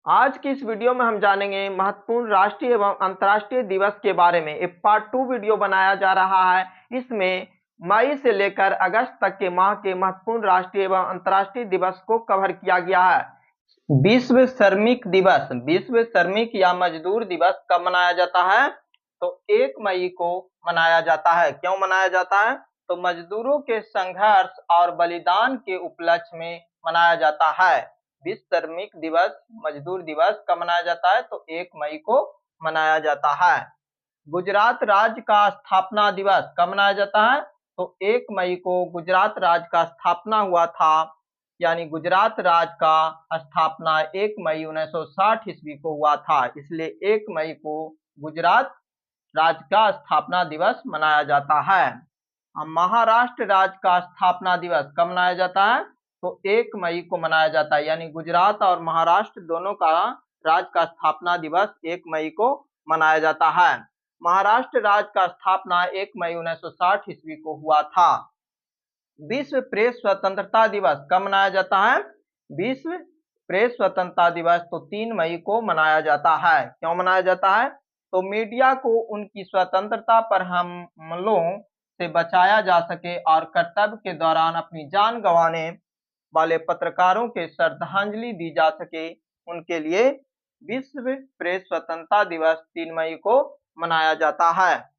आज की इस वीडियो में हम जानेंगे महत्वपूर्ण राष्ट्रीय एवं अंतर्राष्ट्रीय दिवस के बारे में। एक पार्ट 2 वीडियो बनाया जा रहा है। इसमें मई से लेकर अगस्त तक के माह के महत्वपूर्ण राष्ट्रीय एवं अंतर्राष्ट्रीय दिवस को कवर किया गया है। विश्व श्रमिक दिवस, विश्व श्रमिक या मजदूर दिवस कब मनाया जाता है? तो 1 मई को मनाया जाता है। क्यों मनाया जाता है? तो मजदूरों के संघर्ष और बलिदान के उपलक्ष्य में मनाया जाता है। विश्व श्रमिक दिवस, मजदूर दिवस कब मनाया जाता है? तो 1 मई को मनाया जाता है। गुजरात राज्य का स्थापना दिवस कब मनाया जाता है? तो 1 मई को गुजरात राज्य का स्थापना हुआ था। यानी गुजरात राज्य का स्थापना 1 मई 1960 ईस्वी को हुआ था। इसलिए 1 मई को गुजरात राज्य का स्थापना दिवस मनाया जाता है। महाराष्ट्र राज्य का स्थापना दिवस कब मनाया जाता है? तो 1 मई को मनाया जाता है। यानी गुजरात और महाराष्ट्र दोनों का राज्य का स्थापना दिवस 1 मई को मनाया जाता है। महाराष्ट्र राज्य का स्थापना 1 मई 1960 ईस्वी को हुआ था। विश्व प्रेस स्वतंत्रता दिवस कब मनाया जाता है? विश्व प्रेस स्वतंत्रता दिवस तो 3 मई को मनाया जाता है। क्यों मनाया जाता है? तो मीडिया को उनकी स्वतंत्रता पर हमलों से बचाया जा सके और कर्तव्य के दौरान अपनी जान गंवाने वाले पत्रकारों के श्रद्धांजलि दी जा सके, उनके लिए विश्व प्रेस स्वतंत्रता दिवस 3 मई को मनाया जाता है।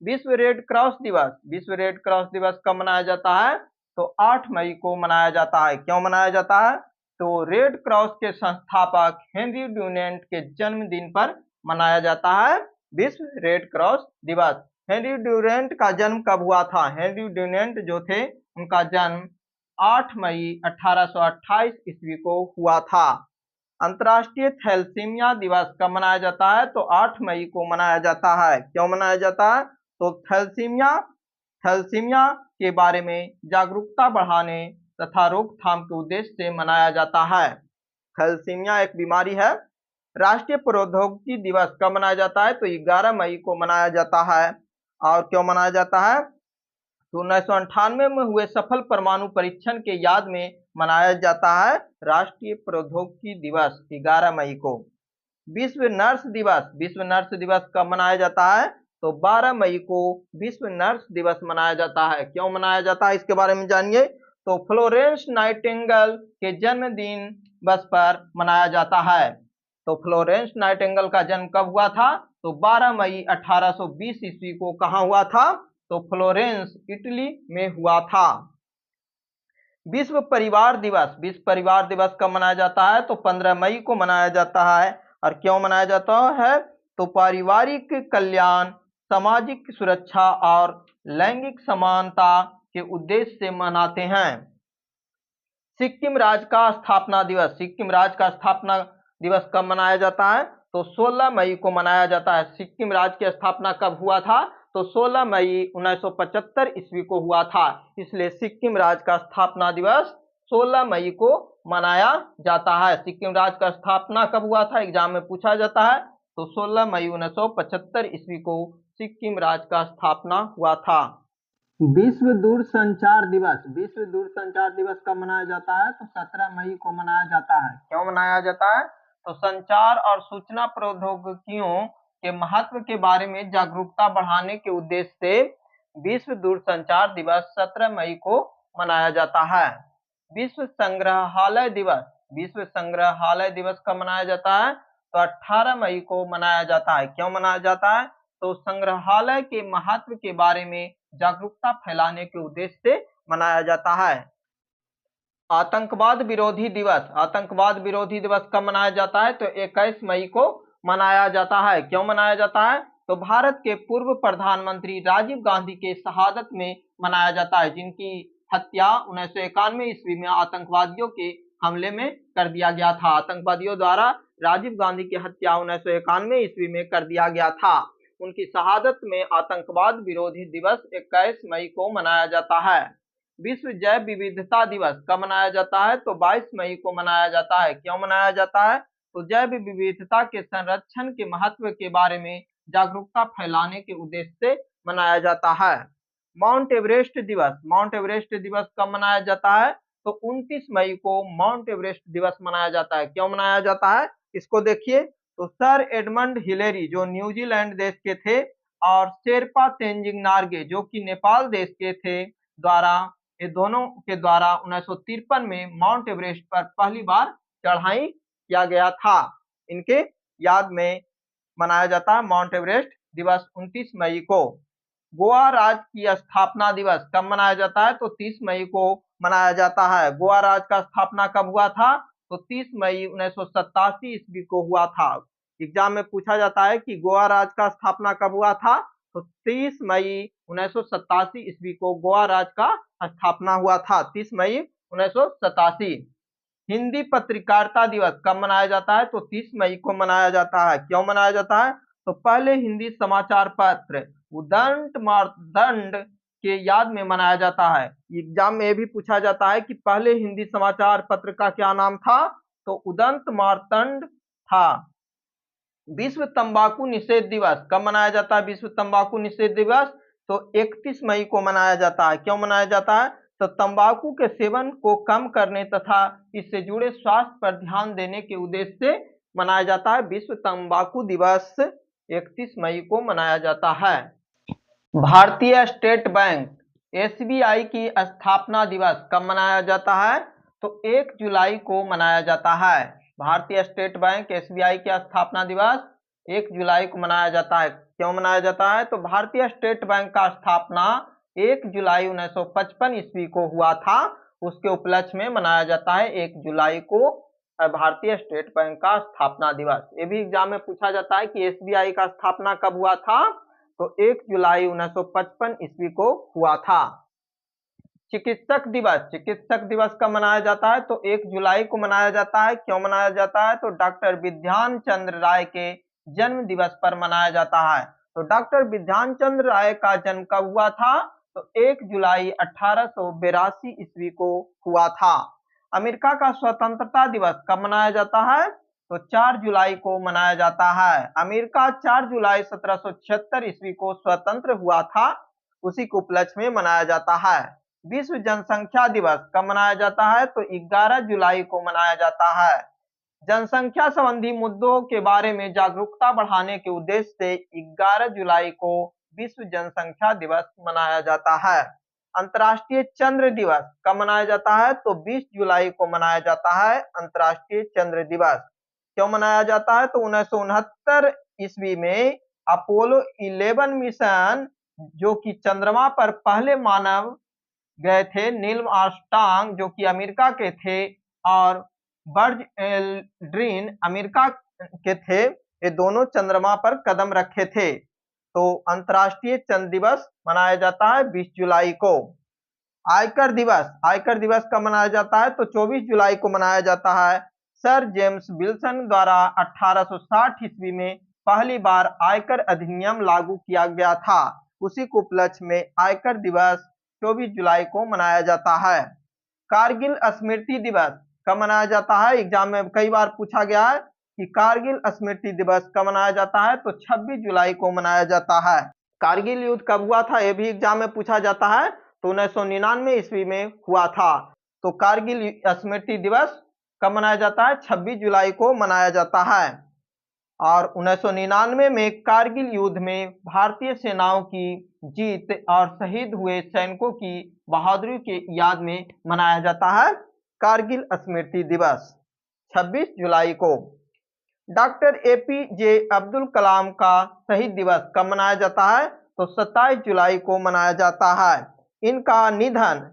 विश्व रेड क्रॉस दिवस, विश्व रेड क्रॉस दिवस कब मनाया जाता है? तो 8 मई को मनाया जाता है। क्यों मनाया जाता है? तो रेड क्रॉस के संस्थापक हेनरी ड्यूनेंट के जन्मदिन पर मनाया जाता है विश्व रेड क्रॉस दिवस। हेनरी ड्यूनेंट का जन्म कब हुआ था? हेनरी ड्यूनेंट जो थे उनका जन्म 8 मई 1828 ईस्वी को हुआ था। अंतर्राष्ट्रीय थैलेसीमिया दिवस कब मनाया जाता है? तो 8 मई को मनाया जाता है। क्यों मनाया जाता है? तो थैलेसीमिया के बारे में जागरूकता बढ़ाने तथा रोकथाम के उद्देश्य से मनाया जाता है। थैलेसीमिया एक बीमारी है। राष्ट्रीय प्रौद्योगिकी दिवस कब मनाया जाता है? तो 11 मई को मनाया जाता है। और क्यों मनाया जाता है? तो 1998 में हुए सफल परमाणु परीक्षण के याद में मनाया जाता है राष्ट्रीय प्रौद्योगिकी दिवस 11 मई को। विश्व नर्स दिवस, विश्व नर्स दिवस कब मनाया जाता है? तो 12 मई को विश्व नर्स दिवस मनाया जाता है। क्यों मनाया जाता है इसके बारे में जानिए। तो फ्लोरेंस नाइटिंगेल के जन्मदिन दिवस पर मनाया जाता है। तो फ्लोरेंस नाइटिंगेल का जन्म कब हुआ था? तो 12 मई 1820 ईस्वी को कहां हुआ था? तो फ्लोरेंस इटली में हुआ था। विश्व परिवार दिवस, विश्व परिवार दिवस कब मनाया जाता है? तो 15 मई को मनाया जाता है। और क्यों मनाया जाता है? तो पारिवारिक कल्याण, सामाजिक सुरक्षा और लैंगिक समानता के उद्देश्य से मनाते हैं। सिक्किम राज्य का स्थापना दिवस, सिक्किम राज्य का स्थापना दिवस कब मनाया जाता है? तो 16 मई को मनाया जाता है। सिक्किम राज्य की स्थापना कब हुआ था? तो 16 मई 1975 ईस्वी को हुआ था। इसलिए सिक्किम राज्य का स्थापना दिवस 16 मई को मनाया जाता है। सिक्किम राज्य का स्थापना कब हुआ था? एग्जाम में पूछा जाता है। तो 16 मई 1975 ईस्वी को सिक्किम राज्य का स्थापना हुआ था। विश्व दूरसंचार दिवस, विश्व दूरसंचार दिवस कब मनाया जाता है? तो 17 मई को मनाया जाता है। क्यों मनाया जाता है? तो संचार और सूचना प्रौद्योगिकियों के महत्व के बारे में जागरूकता बढ़ाने के उद्देश्य से विश्व दूरसंचार दिवस 17 मई को मनाया जाता है। विश्व संग्रहालय दिवस, विश्व संग्रहालय दिवस कब मनाया जाता है? तो 18 मई को मनाया जाता है। क्यों मनाया जाता है? तो संग्रहालय के महत्व के बारे में जागरूकता फैलाने के उद्देश्य से मनाया जाता है। आतंकवाद विरोधी दिवस, आतंकवाद विरोधी दिवस कब मनाया जाता है? तो 21 मई को मनाया जाता है। क्यों मनाया जाता है? तो भारत के पूर्व प्रधानमंत्री राजीव गांधी के शहादत में मनाया जाता है, जिनकी हत्या 1991 ईस्वी में आतंकवादियों के हमले में कर दिया गया था। आतंकवादियों द्वारा राजीव गांधी की हत्या 1991 ईस्वी में कर दिया गया था। उनकी शहादत में आतंकवाद विरोधी दिवस 21 मई को मनाया जाता है। विश्व जैव विविधता दिवस कब मनाया जाता है? तो 22 मई को मनाया जाता है। क्यों मनाया जाता है? तो जैव विविधता के संरक्षण के महत्व के बारे में जागरूकता फैलाने के उद्देश्य से मनाया जाता है। माउंट एवरेस्ट दिवस, माउंट एवरेस्ट दिवस कब मनाया जाता है? तो 29 मई को माउंट एवरेस्ट दिवस मनाया जाता है। क्यों मनाया जाता है? इसको देखिए, तो सर एडमंड हिलेरी जो न्यूजीलैंड देश के थे और शेरपा तेंजिंग नार्गे जो कि नेपाल देश के थे द्वारा, ये दोनों के द्वारा 1953 में माउंट एवरेस्ट पर पहली बार चढ़ाई किया गया था। इनके याद में मनाया जाता है माउंट एवरेस्ट दिवस 29 मई को। गोवा राज्य की स्थापना दिवस कब मनाया जाता है? तो 30 मई को मनाया जाता है। गोवा राज्य का स्थापना कब हुआ था? तो 30 मई 1987 ईस्वी को हुआ था। एग्जाम में पूछा जाता है कि गोवा राज्य का स्थापना कब हुआ था? तो 30 मई 1987 ईस्वी को गोवा राज्य का स्थापना हुआ था। 30 मई 1987। हिंदी पत्रकारिता दिवस कब मनाया जाता है? तो 30 मई को मनाया जाता है। क्यों मनाया जाता है? तो पहले हिंदी समाचार पत्र उदंत मार्तंड के याद में मनाया जाता है। एग्जाम में भी पूछा जाता है कि पहले हिंदी समाचार पत्र का क्या नाम था? तो उदंत मार्तंड था। विश्व तंबाकू निषेध दिवस कब मनाया जाता है? विश्व तंबाकू निषेध दिवस तो 31 मई को मनाया जाता है। क्यों मनाया जाता है? तो तंबाकू के सेवन को कम करने तथा इससे जुड़े स्वास्थ्य पर ध्यान देने के उद्देश्य से मनाया जाता है। विश्व तंबाकू दिवस 31 मई को मनाया जाता है। भारतीय स्टेट बैंक एसबीआई की स्थापना दिवस कब मनाया जाता है? तो 1 जुलाई को मनाया जाता है। भारतीय स्टेट बैंक एसबीआई की स्थापना दिवस 1 जुलाई को मनाया जाता है। क्यों मनाया जाता है? तो भारतीय स्टेट बैंक का स्थापना 1 जुलाई 1955 ईस्वी को हुआ था। उसके उपलक्ष्य में मनाया जाता है 1 जुलाई को भारतीय स्टेट बैंक का स्थापना दिवस। ये भी एग्जाम में पूछा जाता है कि एसबीआई का स्थापना कब हुआ था? तो 1 जुलाई 1955 ईस्वी को हुआ था। चिकित्सक दिवस कब मनाया जाता है? तो 1 जुलाई को मनाया जाता है। क्यों मनाया जाता है? तो डॉक्टर विधान चंद्र राय के जन्म दिवस पर मनाया जाता है। तो डॉक्टर विधान चंद्र राय का जन्म कब हुआ था? तो 1 जुलाई 1882 ईस्वी को हुआ था। अमेरिका का स्वतंत्रता दिवस कब मनाया जाता है? तो 4 जुलाई को मनाया जाता है। अमेरिका 4 जुलाई 1776 ईस्वी को स्वतंत्र हुआ था। उसी के उपलक्ष्य में मनाया जाता है। विश्व जनसंख्या दिवस कब मनाया जाता है? तो 11 जुलाई को मनाया जाता है। जनसंख्या संबंधी मुद्दों के बारे में जागरूकता बढ़ाने के उद्देश्य से 11 जुलाई को विश्व जनसंख्या दिवस मनाया जाता है। अंतर्राष्ट्रीय चंद्र दिवस कब मनाया जाता है? तो 20 जुलाई को मनाया जाता है अंतर्राष्ट्रीय चंद्र दिवस। क्यों मनाया जाता है? तो 1969 ईस्वी में अपोलो 11 मिशन जो कि चंद्रमा पर पहले मानव गए थे, नील आर्मस्ट्रांग जो कि अमेरिका के थे और बर्ज एल्ड्रिन अमेरिका के थे, ये दोनों चंद्रमा पर कदम रखे थे। तो अंतर्राष्ट्रीय चंद्र दिवस मनाया जाता है 20 जुलाई को। आयकर दिवस कब मनाया जाता है? तो 24 जुलाई को मनाया जाता है। सर जेम्स विल्सन द्वारा 1860 ईस्वी में पहली बार आयकर अधिनियम लागू किया गया था। उसी के उपलक्ष्य में आयकर दिवस 24 जुलाई को मनाया जाता है। कारगिल स्मृति दिवस कब मनाया जाता है? एग्जाम में कई बार पूछा गया है कि कारगिल स्मृति दिवस कब मनाया जाता है? तो 26 जुलाई को मनाया जाता है। कारगिल युद्ध कब हुआ था? यह भी एग्जाम में पूछा जाता है। तो 1999 ईस्वी में हुआ था। तो कारगिल स्मृति दिवस कब मनाया जाता है? 26 जुलाई को मनाया जाता है। और 1999 में कारगिल युद्ध में भारतीय सेनाओं की जीत और शहीद हुए सैनिकों की बहादुरी के याद में मनाया जाता है कारगिल स्मृति दिवस 26 जुलाई को। डॉक्टर एपीजे अब्दुल कलाम का शहीद दिवस कब मनाया जाता है? तो 27 जुलाई को मनाया जाता है। इनका निधन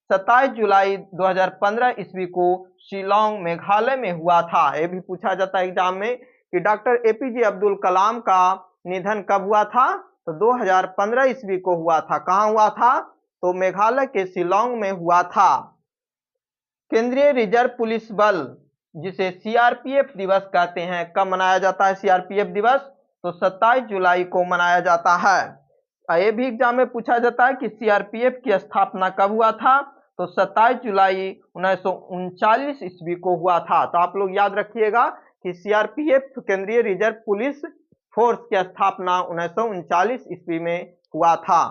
27 जुलाई 2015 ईस्वी को शिलांग मेघालय में हुआ था। यह भी पूछा जाता है एग्जाम में कि डॉक्टर एपीजे अब्दुल कलाम का निधन कब हुआ था? तो 2015 ईस्वी को हुआ था। कहाँ हुआ था? तो मेघालय के शिलांग में हुआ था। केंद्रीय रिजर्व पुलिस बल जिसे सीआरपीएफ दिवस कहते हैं कब मनाया जाता है? सीआरपीएफ दिवस तो 27 जुलाई को मनाया जाता है। ये भी एग्जाम में पूछा जाता है कि सीआरपीएफ की स्थापना कब हुआ था? तो 27 जुलाई 1939 ईस्वी को हुआ था। तो आप लोग याद रखिएगा कि सीआरपीएफ केंद्रीय रिजर्व पुलिस फोर्स की स्थापना 1939 ईस्वी में हुआ था।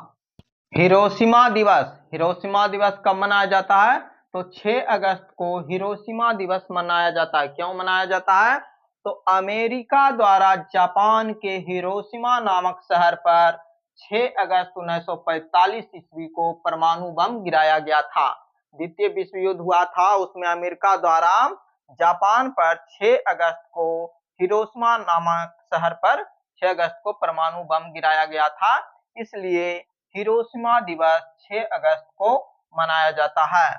हिरोशिमा दिवस कब मनाया जाता है? तो 6 अगस्त को हिरोशिमा दिवस मनाया जाता है। क्यों मनाया जाता है? तो अमेरिका द्वारा जापान के हिरोशिमा नामक शहर पर 6 अगस्त 1945 ईस्वी को परमाणु बम गिराया गया था। द्वितीय विश्व युद्ध हुआ था, उसमें अमेरिका द्वारा जापान पर 6 अगस्त को हिरोशिमा नामक शहर पर 6 अगस्त को परमाणु बम गिराया गया था, इसलिए हिरोशिमा दिवस 6 अगस्त को मनाया जाता है।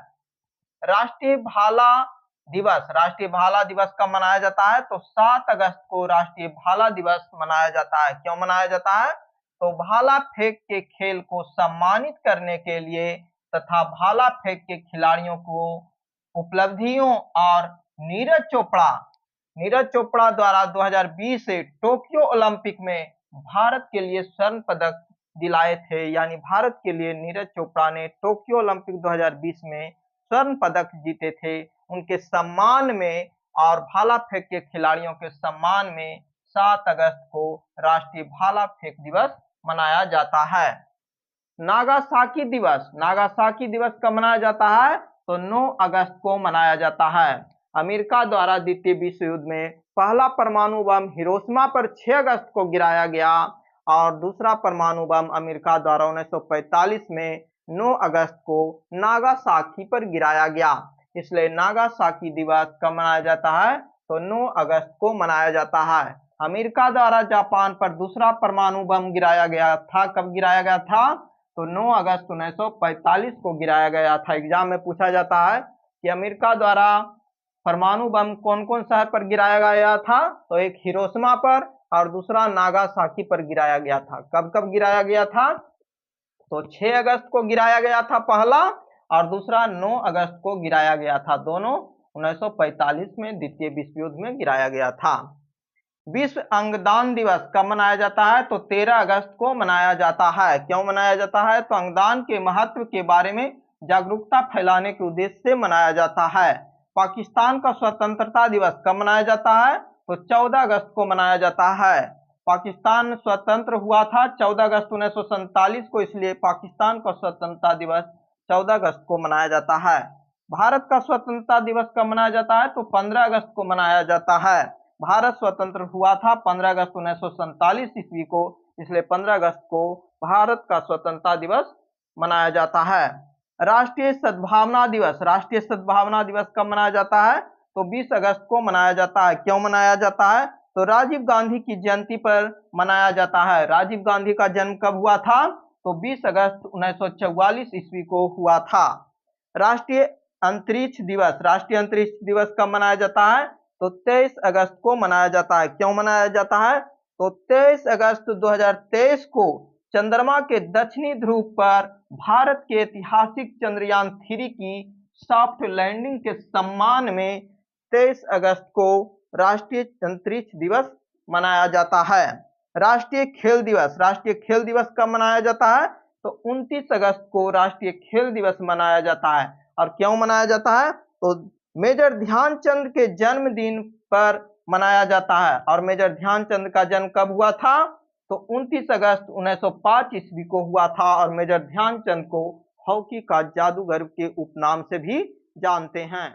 राष्ट्रीय भाला दिवस कब मनाया जाता है? तो 7 अगस्त को राष्ट्रीय भाला दिवस मनाया जाता है। क्यों मनाया जाता है? तो भाला फेंक के खेल को सम्मानित करने के लिए तथा भाला फेंक के खिलाड़ियों को उपलब्धियों और नीरज चोपड़ा द्वारा 2020 से टोक्यो ओलंपिक में भारत के लिए स्वर्ण पदक दिलाए थे। यानी भारत के लिए नीरज चोपड़ा ने टोक्यो ओलंपिक 2020 में स्वर्ण पदक जीते थे। उनके सम्मान में और भाला फेंक के खिलाड़ियों के सम्मान में 7 अगस्त को राष्ट्रीय भाला फेंक दिवस मनाया जाता है। नागासाकी दिवस कब मनाया जाता है? तो 9 अगस्त को मनाया जाता है। अमेरिका द्वारा द्वितीय विश्व युद्ध में पहला परमाणु बम हिरोशिमा पर 6 अगस्त को गिराया गया और दूसरा परमाणु बम अमेरिका द्वारा 1945 में 9 अगस्त को नागासाकी पर गिराया गया। इसलिए नागासाकी दिवस कब मनाया जाता है? तो 9 अगस्त को मनाया जाता है। अमेरिका द्वारा जापान पर दूसरा परमाणु बम गिराया गया था। कब गिराया गया था? तो 9 अगस्त 1945 को गिराया गया था। एग्जाम में पूछा जाता है कि अमेरिका द्वारा परमाणु बम कौन कौन शहर पर गिराया गया था? तो एक हिरोशिमा पर और दूसरा नागासाकी पर गिराया गया था। कब कब गिराया गया था? तो 6 अगस्त को गिराया गया था पहला और दूसरा 9 अगस्त को गिराया गया था। दोनों 1945 में द्वितीय विश्व युद्ध में गिराया गया था। विश्व अंगदान दिवस कब मनाया जाता है? तो 13 अगस्त को मनाया जाता है। क्यों मनाया जाता है? तो अंगदान के महत्व के बारे में जागरूकता फैलाने के उद्देश्य से मनाया जाता है। पाकिस्तान का स्वतंत्रता दिवस कब मनाया जाता है? तो 14 अगस्त को मनाया जाता है। पाकिस्तान स्वतंत्र हुआ था 14 अगस्त 1947 को, इसलिए पाकिस्तान का स्वतंत्रता दिवस 14 अगस्त को मनाया जाता है। भारत का स्वतंत्रता दिवस कब मनाया जाता है? तो 15 अगस्त को मनाया जाता है। भारत स्वतंत्र हुआ था 15 अगस्त 1947 ईस्वी को, इसलिए 15 अगस्त को भारत का स्वतंत्रता दिवस मनाया जाता है। राष्ट्रीय सद्भावना दिवस कब मनाया जाता है? तो 20 अगस्त को मनाया जाता है। क्यों मनाया जाता है? तो राजीव गांधी की जयंती पर मनाया जाता है। राजीव गांधी का जन्म कब हुआ था? तो 20 अगस्त 1944 ईस्वी को हुआ था। राष्ट्रीय अंतरिक्ष दिवस कब मनाया जाता है? तो 23 अगस्त को मनाया जाता है। क्यों मनाया जाता है? तो 23 अगस्त 2023 को चंद्रमा के दक्षिणी ध्रुव पर भारत के ऐतिहासिक चंद्रयान 3 की सॉफ्ट लैंडिंग के सम्मान में 23 अगस्त को राष्ट्रीय अंतरिक्ष दिवस मनाया जाता है। राष्ट्रीय खेल दिवस कब मनाया जाता है? तो 29 अगस्त को राष्ट्रीय खेल दिवस मनाया जाता है। और क्यों मनाया जाता है? तो मेजर ध्यानचंद के जन्मदिन पर मनाया जाता है। और मेजर ध्यानचंद का जन्म कब हुआ था? तो 29 अगस्त 1905 ईस्वी को हुआ था। और मेजर ध्यानचंद को हॉकी का जादूगर के उपनाम से भी जानते हैं।